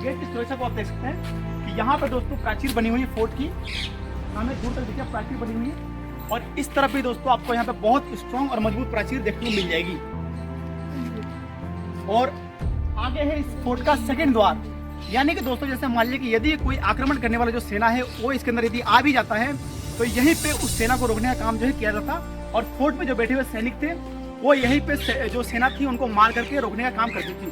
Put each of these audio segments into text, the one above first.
Gate की सुरक्षा को आप देख सकते हैं कि यहाँ पर दोस्तों प्राचीर बनी हुई है फोर्ट की, हमें दूर तक देखिए प्राचीर बनी हुई है और इस तरफ भी दोस्तों आपको यहाँ पे बहुत स्ट्रॉन्ग और मजबूत प्राचीर देखने को मिल जाएगी। और आगे है इस फोर्ट का सेकंड द्वार, यानी कि दोस्तों जैसे मान लीजिए कि यदि कोई आक्रमण करने वाला जो सेना है वो इसके अंदर यदि आ भी जाता है तो यहीं पे उस सेना को रोकने का काम जो है किया जाता और फोर्ट में जो बैठे हुए सैनिक थे वो यहीं पे जो सेना थी उनको मार करके रोकने का काम करती थी।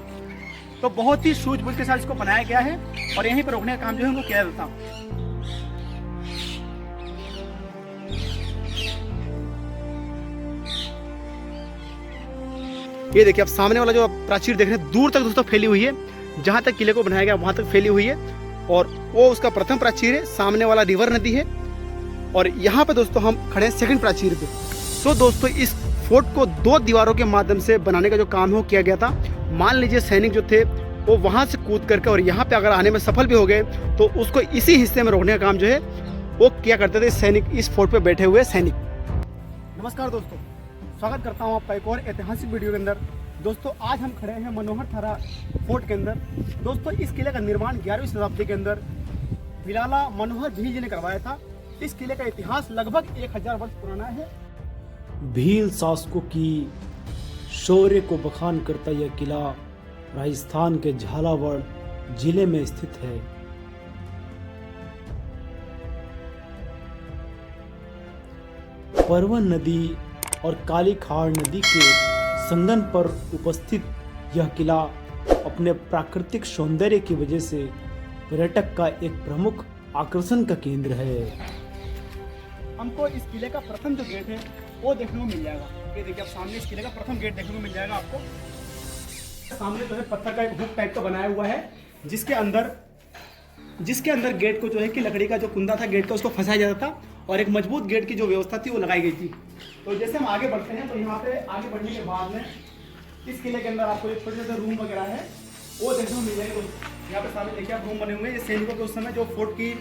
तो बहुत ही सूझबूझ के साथ इसको बनाया गया है और यहीं पर रोकने का काम जो है उनको किया जाता। ये देखिए आप सामने वाला जो प्राचीर देख रहे हैं दूर तक दोस्तों फैली हुई है, जहां तक किले को बनाया गया वहां तक फैली हुई है और वो उसका प्रथम प्राचीर है। सामने वाला रिवर नदी है और यहाँ पे दोस्तों हम खड़े हैं सेकंड प्राचीर पे। तो दोस्तों इस फोर्ट को 2 दीवारों के माध्यम से बनाने का जो काम है वो किया गया था। मान लीजिए सैनिक जो थे वो वहां से कूद करके और यहाँ पे अगर आने में सफल भी हो गए तो उसको इसी हिस्से में रोकने का काम जो है वो किया करते थे सैनिक, इस फोर्ट पे बैठे हुए सैनिक। नमस्कार दोस्तों, स्वागत करता हूँ आपका एक और ऐतिहासिक वीडियो के अंदर। दोस्तों आज हम खड़े हैं मनोहर थारा फोर्ट के अंदर। दोस्तों इस किले का निर्माण 11वीं शताब्दी के अंदर भिलाला मनोहर भील जी ने करवाया था। इस किले का इतिहास लगभग 1000 वर्ष पुराना है। भील शासकों की शौर्य को बखान करता यह किला राजस्थान के झालावाड़ जिले में स्थित है। परवन नदी और काली खाड़ नदी के संगम पर उपस्थित यह किला अपने प्राकृतिक सौंदर्य की वजह से पर्यटक का एक प्रमुख आकर्षण का केंद्र है। हमको इस किले का प्रथम जो गेट है वो देखने को मिल जाएगा। ये देखिए आप सामने इस किले का प्रथम गेट देखने को मिल जाएगा आपको। सामने जो है पत्थर का एक हुक टाइप का बनाया हुआ है जिसके अंदर गेट को जो है कि लकड़ी का जो कुंदा था गेट का उसको फंसाया जाता था और एक मजबूत गेट की जो व्यवस्था थी वो लगाई गई थी। तो जैसे हम आगे बढ़ते हैं तो यहाँ पे आगे बढ़ने के बाद में इस किले के अंदर आपको एक छोटे छोटे रूम वगैरह है वो देखने को मिल जाएगा। यहाँ पे सामने देखिए आप रूम बने हुए हैं। ये सैनिकों के उस समय जो फोर्ट की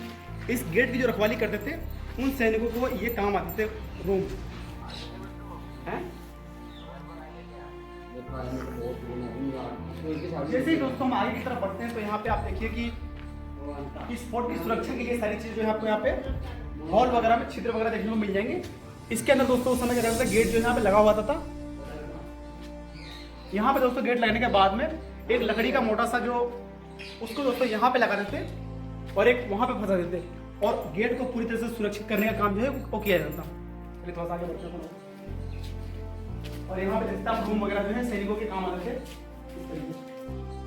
इस गेट की जो रखवाली करते थे उन सैनिकों को ये काम आते थे रूम है। जैसे ही दोस्तों हम आगे की तरफ बढ़ते हैं तो यहाँ पे आप देखिए कि इस फोर्ट की सुरक्षा के लिए सारी चीज जो है आपको यहाँ पे हॉल वगैरह में छिद्र वगैरह देखने को मिल जाएंगे। इसके अंदर दोस्तों उस समय क्या करता था गेट जो यहाँ पे लगा हुआ था। यहाँ पे दोस्तों गेट लगने के बाद में एक लकड़ी का मोटा सा जो उसको दोस्तों यहाँ पे लगा देते और एक वहां पे फंसा देते और गेट को पूरी तरह से सुरक्षित करने का काम जो है वो किया जाता। थोड़ा सा आगे बढ़ते हैं और यहाँ पे जितना रूम वगैरह जो है सैनिकों के काम आते थे।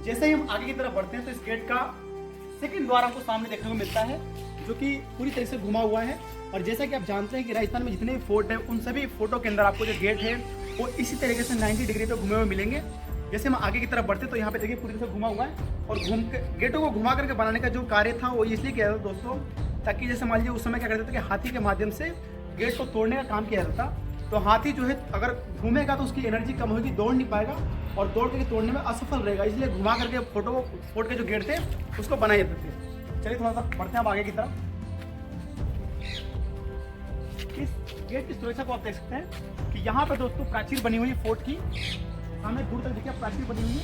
जैसे ही हम आगे की तरफ बढ़ते हैं तो इस गेट का सेकंड द्वार आपको सामने देखने को मिलता है जो कि पूरी तरह से घुमा हुआ है। और जैसा कि आप जानते हैं कि राजस्थान में जितने भी फोर्ट हैं उन सभी फोर्टों के अंदर आपको जो गेट है वो इसी तरीके से 90 डिग्री पे घुमे हुए मिलेंगे। जैसे हम आगे की तरफ बढ़ते तो यहाँ पे देखिए पूरी तरह से घुमा हुआ है और गेटों को घुमा करके बनाने का जो कार्य था वो इसलिए किया जाता दोस्तों ताकि जैसे मान लीजिए उस समय क्या करते थे कि हाथी के माध्यम से गेट को तोड़ने का काम किया जाता। तो हाथी जो है अगर घूमेगा तो उसकी एनर्जी कम होगी, दौड़ नहीं पाएगा और दौड़ करके तोड़ने में असफल रहेगा, इसलिए घुमा करके फोर्ट के जो गेट थे उसको बनाए जाते थे। चलिए थोड़ा सा बढ़ते हैं अब आगे की तरफ। इस गेट की सुरक्षा को आप देख सकते हैं कि यहाँ पर दोस्तों प्राचीर बनी हुई है फोर्ट की, हमें दूर तक देखिए प्राचीर बनी हुई है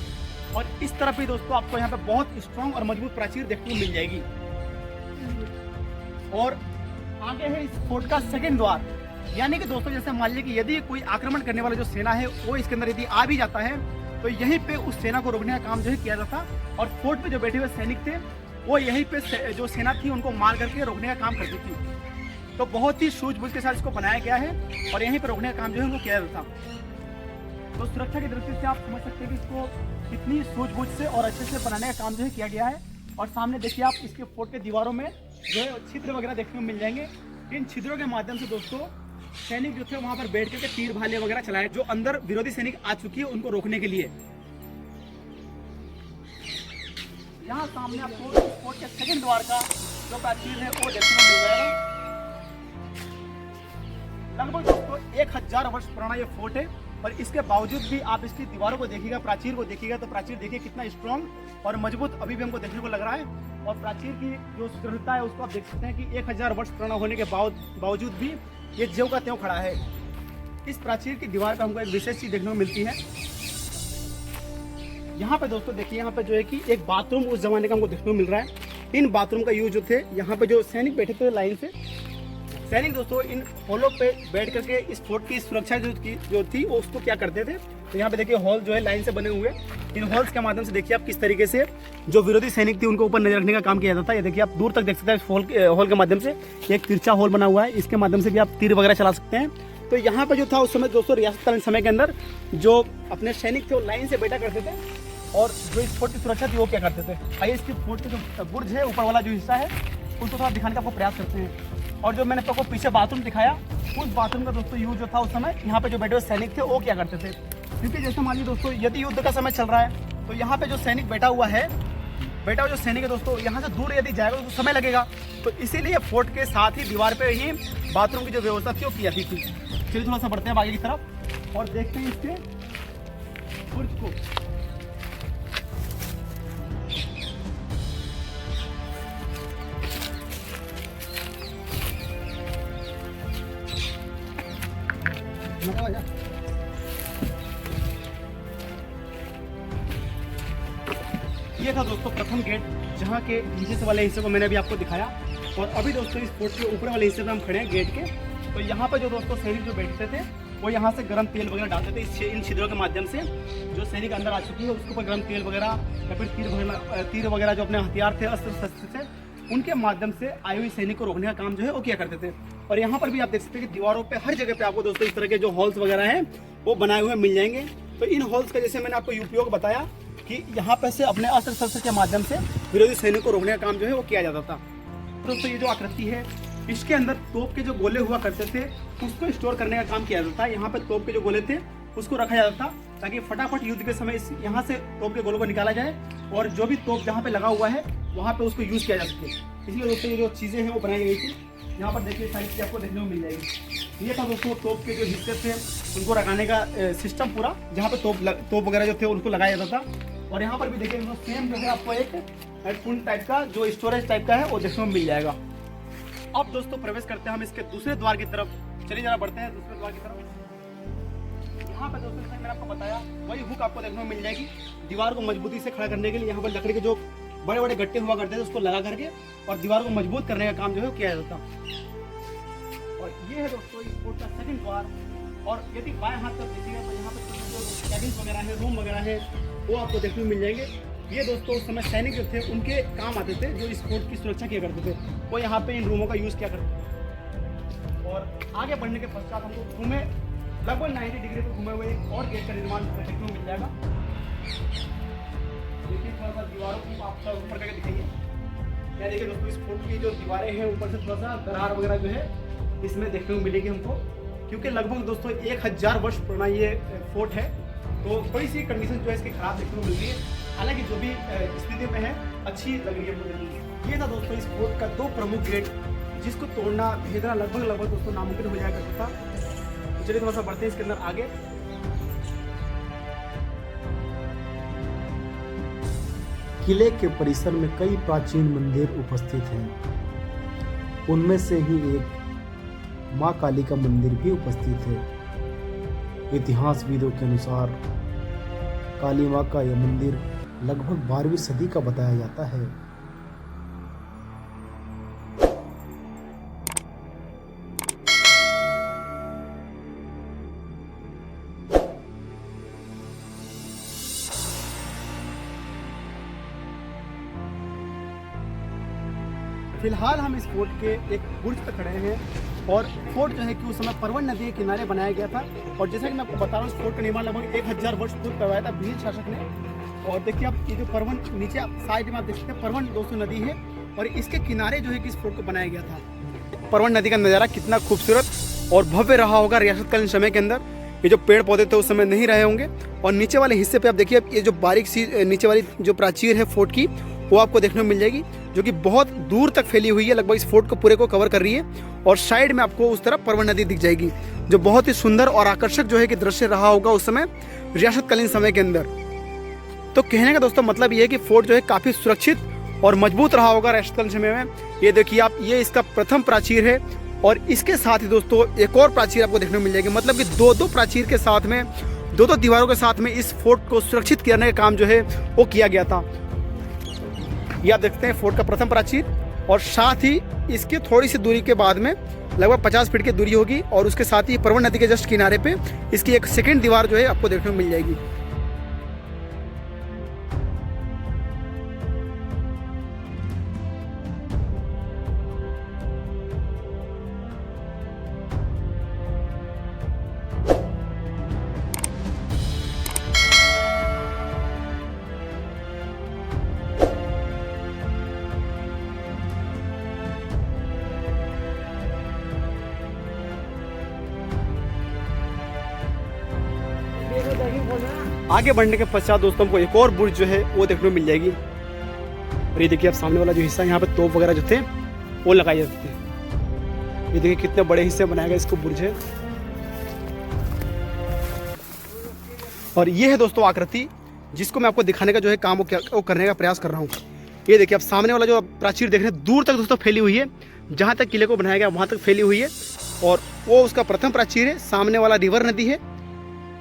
और इस तरफ भी दोस्तों आपको यहाँ पे बहुत स्ट्रॉन्ग और मजबूत प्राचीर देखने को मिल जाएगी। और आगे है इस फोर्ट का सेकंड द्वार, यानी कि दोस्तों जैसे मान लीजिए कि यदि कोई आक्रमण करने वाला जो सेना है वो इसके अंदर यदि आ भी जाता है तो यहीं पे उस सेना को रोकने का काम जो है किया जाता और फोर्ट पे जो बैठे हुए सैनिक थे वो यहीं पे जो सेना थी उनको मार करके रोकने का काम करती थी। तो बहुत ही सूझबूझ के साथ इसको बनाया गया है और यहीं पर रोकने का काम जो है वो किया जाता। तो सुरक्षा की दृष्टि से आप समझ सकते हैं कि इसको कितनी सूझबूझ से और अच्छे से बनाने का काम जो है किया गया है। और सामने देखिए आप इसके फोर्ट के दीवारों में जो है छिद्र वगैरह देखने को मिल जाएंगे। इन छिद्रों के माध्यम से दोस्तों सैनिक जो थे वहां पर बैठ करके तीर भाले वगैरह चलाए जो अंदर विरोधी सैनिक आ चुकी है उनको रोकने के लिए। यहाँ सामने आपको फोर्ट के सेकंड द्वार का जो प्राचीर है वो देखने को मिल जाएगा। लगभग दोस्तों 1000 वर्ष पुराना ये फोर्ट है और इसके बावजूद भी आप इसकी दीवारों को देखिएगा, प्राचीर को देखिएगा तो प्राचीर देखिए कितना स्ट्रॉन्ग और मजबूत अभी भी हमको देखने को लग रहा है। और प्राचीर की जो सुदृढ़ता है उसको आप देख सकते हैं कि 1000 वर्ष पुराना होने के बावजूद भी ये ज्यों का त्यों खड़ा है। इस प्राचीर की दीवार पर हमको एक विशेष चीज देखने को मिलती है। यहाँ पे दोस्तों देखिए, यहाँ पे जो है कि एक बाथरूम उस जमाने का हमको देखने को मिल रहा है। इन बाथरूम का यूज जो थे, यहाँ पे जो सैनिक बैठे थे लाइन से, सैनिक दोस्तों इन होलों पे बैठ करके इस फोर्ट की सुरक्षा जो थी वो उसको क्या करते थे। तो यहाँ पे देखिए हॉल जो है लाइन से बने हुए, इन हॉल्स के माध्यम से देखिए आप किस तरीके से जो विरोधी सैनिक थे उनको ऊपर नजर रखने का काम किया जाता है। ये देखिए आप दूर तक देख सकते हैं इस हॉल के माध्यम से, एक तिरछा हॉल बना हुआ है, इसके माध्यम से भी आप तीर वगैरह चला सकते हैं। तो यहाँ पे जो था उस समय दोस्तों रियासतकालीन समय के अंदर जो अपने सैनिक थे वो लाइन से बैठा करते थे और जो इस फोर्ट की सुरक्षा थी वो क्या करते थे। आइए इसकी फोर्ट का जो बुर्ज है, ऊपर वाला जो हिस्सा है, उसको थोड़ा दिखाने का आपको प्रयास करते हैं। और जो मैंने आपको पीछे बाथरूम दिखाया, उस बाथरूम का दोस्तों यूज जो था उस समय यहाँ पे जो बैठे हुए सैनिक थे वो क्या करते थे। क्योंकि जैसे मान लीजिए दोस्तों यदि युद्ध का समय चल रहा है तो यहाँ पे जो सैनिक बैठा हुआ जो सैनिक है दोस्तों, यहाँ से दूर यदि जाएगा तो समय लगेगा। तो इसीलिए फोर्ट के साथ ही दीवार पे ही बाथरूम की जो व्यवस्था थी वो की जाती थी। चलिए थोड़ा सा बढ़ते हैं आगे की तरफ और देखते हैं इसके बुर्ज को। ये था दोस्तों प्रथम गेट, जहाँ के नीचे से वाले हिस्से को मैंने अभी आपको दिखाया। और अभी दोस्तों इस फोर्ट के ऊपर वाले हिस्से पे हम खड़े हैं गेट के। तो यहाँ पर जो दोस्तों सैनिक जो बैठते थे वो यहाँ से गर्म तेल वगैरह डालते थे इन छिद्रों के माध्यम से। जो सैनिक अंदर आ चुकी है उसके ऊपर गर्म तेल वगैरह या फिर तीर वगैरह जो अपने हथियार थे अस्त्र शस्त्र थे उनके माध्यम से आए हुए सैनिक को रोकने का काम जो है वो किया करते थे। और यहाँ पर भी आप देख सकते हैं कि दीवारों पे हर जगह पे आपको दोस्तों इस तरह के जो हॉल्स वगैरह हैं वो बनाए हुए मिल जाएंगे। तो इन हॉल्स का जैसे मैंने आपको उपयोग बताया कि यहाँ पे से अपने अस्त्र शस्त्र के माध्यम से विरोधी सैनिक को रोकने का काम जो है वो किया जाता था। दोस्तों ये जो आकृति है इसके अंदर तोप के जो गोले हुआ करते थे उसको स्टोर करने का काम किया जाता है। यहाँ पे तोप के जो गोले थे उसको रखा जाता था ताकि फटाफट युद्ध के समय यहाँ से तोप के गोलों को निकाला जाए और जो भी तोप जहाँ पे लगा हुआ है वहाँ पे उसको यूज किया जा सके। इसलिए दोस्तों ये जो चीज़ें हैं वो बनाई गई थी। यहाँ पर देखिए सारी चीज़ें आपको देखने को मिल जाएगी। ये था दोस्तों तोप के जो हिस्से थे उनको लगाने का सिस्टम पूरा, जहाँ पे तोप वगैरह जो थे उनको लगाया जाता था। और यहाँ पर भी देखिए सेम जो है आपको एक हेडफोन टाइप का जो स्टोरेज टाइप का है वो देखने को मिल जाएगा। अब दोस्तों प्रवेश करते हैं हम इसके दूसरे द्वार की तरफ। चलिए जरा बढ़ते हैं दूसरे द्वार की तरफ। यहाँ पे दोस्तों मैंने आपको बताया वही हुक आपको देखने को मिल जाएगी। दीवार को मजबूती से खड़ा करने के लिए यहाँ पर लकड़ी के जो बड़े बड़े गट्टे हुआ करते थे उसको लगा करके और दीवार को मजबूत करने का काम जो है किया जाता। और ये है दोस्तों इस फोर्ट का सेकंड द्वार। और यदि बाएं हाथ तरफ देखिएगा तो यहाँ पर जो कैबिन वगैरह है, रूम वगैरह है, वो आपको देखने को मिल जाएंगे। ये दोस्तों उस समय सैनिक जो थे उनके काम आते थे, जो इस फोर्ट की सुरक्षा किया करते थे, वो यहाँ पे इन रूमों का यूज किया करते थे। और आगे बढ़ने के पश्चात हमको घूमे लगभग 90 डिग्री पर घूमे हुए एक और गेट का निर्माण देखने को मिल जाएगा। देखिए थोड़ा सा दीवारों को आप ऊपर करके दिखाइए। क्या देखिए दोस्तों इस फोर्ट की जो दीवारें हैं ऊपर से थोड़ा सा दरार वगैरह जो है इसमें देखने को मिलेगी हमको, क्योंकि लगभग दोस्तों 1000 वर्ष पुराना ये फोर्ट है। तो थोड़ी सी कंडीशन जो है इसकी खराब देखने को मिल रही है, हालांकि जो भी स्थिति में है अच्छी लग रही है। ये था दोस्तों इस फोर्ट का 2 प्रमुख गेट, जिसको तोड़ना भेजना लगभग दोस्तों नामुमकिन हो जाया करता था। तो चलिए थोड़ा सा बढ़ते हैं इसके अंदर आगे। किले के परिसर में कई प्राचीन मंदिर उपस्थित हैं। उनमें से ही एक मां काली का मंदिर भी उपस्थित है। इतिहासविदों के अनुसार काली मां का यह मंदिर लगभग 12वीं सदी का बताया जाता है। फिलहाल हम इस फोर्ट के एक बुर्ज पर खड़े हैं और फोर्ट जो है कि उस समय परवन नदी के किनारे बनाया गया था। और जैसा कि मैं आपको बता रहा हूँ इस फोर्ट का निर्माण लगभग 1000 वर्ष पूर्व करवाया था भील शासक ने। और देखिए आप ये जो परवन नीचे साइड में आप देख सकते हैं परवन दोस्तों नदी है और इसके किनारे जो है कि इस फोर्ट को बनाया गया था। परवन नदी का नज़ारा कितना खूबसूरत और भव्य रहा होगा रियासतकालीन समय के अंदर। ये जो पेड़ पौधे थे उस समय नहीं रहे होंगे। और नीचे वाले हिस्से पे आप देखिए ये जो बारीक सी नीचे वाली जो प्राचीर है फोर्ट की वो आपको देखने को मिल जाएगी, जो कि बहुत दूर तक फैली हुई है, लगभग इस फोर्ट को पूरे को कवर कर रही है। और साइड में आपको उस तरफ परवन नदी दिख जाएगी, जो बहुत ही सुंदर और आकर्षक जो है कि दृश्य रहा होगा उस समय रियासतकालीन समय के अंदर। तो कहने का दोस्तों मतलब ये है कि फोर्ट जो है काफ़ी सुरक्षित और मजबूत रहा होगा रियासतकालीन समय में। ये देखिए आप, ये इसका प्रथम प्राचीर है और इसके साथ ही दोस्तों एक और प्राचीर आपको देखने को मिल जाएगी। मतलब कि 2-2 प्राचीर के साथ में दो दीवारों के साथ में इस फोर्ट को सुरक्षित करने का काम जो है वो किया गया था। ये आप देखते हैं फोर्ट का प्रथम प्राचीर, और साथ ही इसके थोड़ी सी दूरी के बाद में लगभग 50 फीट की दूरी होगी, और उसके साथ ही परवन नदी के जस्ट किनारे पे इसकी एक सेकेंड दीवार जो है आपको देखने को मिल जाएगी। आगे बढ़ने के पश्चात दोस्तों हमको एक और बुर्ज जो है वो देखने को मिल जाएगी। और ये देखिए आप सामने वाला जो हिस्सा, यहाँ पे तोप वगैरह जो थे वो लगाए जाते थे। ये देखिए कितने बड़े हिस्से बनाया गया इसको बुर्ज है। और ये है दोस्तों आकृति जिसको मैं आपको दिखाने का जो है काम वो करने का प्रयास कर रहा हूँ। ये देखिए आप सामने वाला जो प्राचीर देख रहे हैं दूर तक दोस्तों फैली हुई है, जहाँ तक किले को बनाया गया वहाँ तक फैली हुई है, और वो उसका प्रथम प्राचीर है। सामने वाला रिवर नदी है,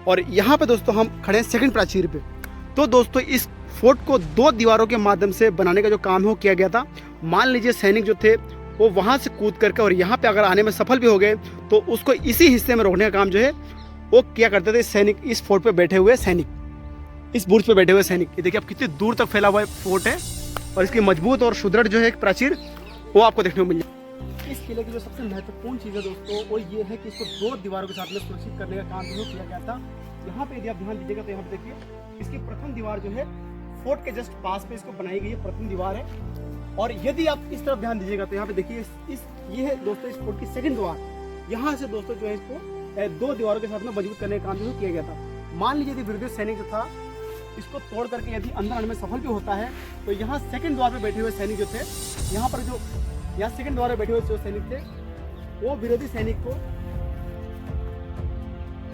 और यहाँ पे दोस्तों हम खड़े हैं सेकंड प्राचीर पे। तो दोस्तों इस फोर्ट को 2 दीवारों के माध्यम से बनाने का जो काम है वो किया गया था। मान लीजिए सैनिक जो थे वो वहाँ से कूद करके और यहाँ पे अगर आने में सफल भी हो गए तो उसको इसी हिस्से में रोकने का काम जो है वो किया करते थे सैनिक। इस फोर्ट पे बैठे हुए सैनिक, इस बुर्ज पे बैठे हुए सैनिक। ये देखिए आप कितनी दूर तक फैला हुआ फोर्ट है, और इसकी मजबूत और सुदृढ़ जो है एक प्राचीर वो आपको देखने को मिल जाए। इस किले की जो सबसे महत्वपूर्ण चीज़ है दोस्तों वो ये है कि इसको 2 दीवारों के साथ में सुरक्षित करने का काम जो किया गया था। यहाँ पे यदि आप ध्यान दीजिएगा तो यहाँ पे देखिए इसकी प्रथम दीवार जो है फोर्ट के जस्ट पास पे इसको बनाई गई है, प्रथम दीवार है। और यदि आप इस तरफ ध्यान दीजिएगा तो यहाँ पे देखिए ये है दोस्तों इस फोर्ट की सेकंड दीवार। यहाँ से दोस्तों जो है इसको 2 दीवारों के साथ में मजबूत करने का काम जो किया गया था। मान लीजिए यदि विरोधी सैनिक जो था इसको तोड़ करके यदि अंदर आने में सफल भी होता है तो यहाँ सेकंड द्वार पे बैठे हुए सैनिक जो थे, यहाँ पर जो यहाँ सेकंड द्वार पे बैठे हुए जो सैनिक थे वो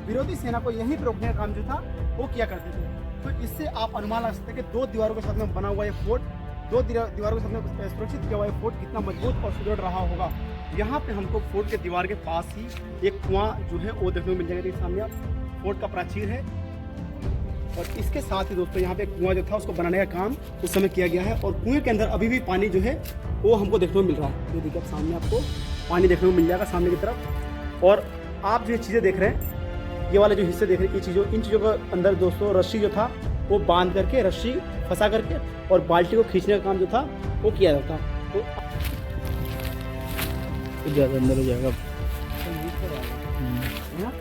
विरोधी सेना को यहीं पर रोकने का काम जो था वो किया करते थे। तो इससे आप अनुमान लगा सकते हैं कि 2 दीवारों के साथ में बना हुआ ये फोर्ट, 2 दीवारों के साथ में सुरक्षित किया हुआ ये फोर्ट कितना मजबूत और सुदृढ़ रहा होगा। यहाँ पे हमको फोर्ट के दीवार के पास ही एक कुआं जो है वो देखने को मिल जाएगा। सामने आप फोर्ट का प्राचीर है, और इसके साथ ही दोस्तों यहाँ पे कुआं जो था उसको बनाने का काम उस समय किया गया है। और कुएं के अंदर अभी भी पानी जो है वो हमको देखने को मिल रहा है। ये देखिए आप सामने आपको पानी देखने को मिल जाएगा सामने की तरफ। और आप जो चीज़ें देख रहे हैं, ये वाले जो हिस्से देख रहे हैं, इन चीज़ों के अंदर दोस्तों रस्सी जो था वो बांध करके, रस्सी फंसा करके और बाल्टी को खींचने का काम जो था वो किया जाता। तो ज़्यादा अंदर हो जाएगा। यहाँ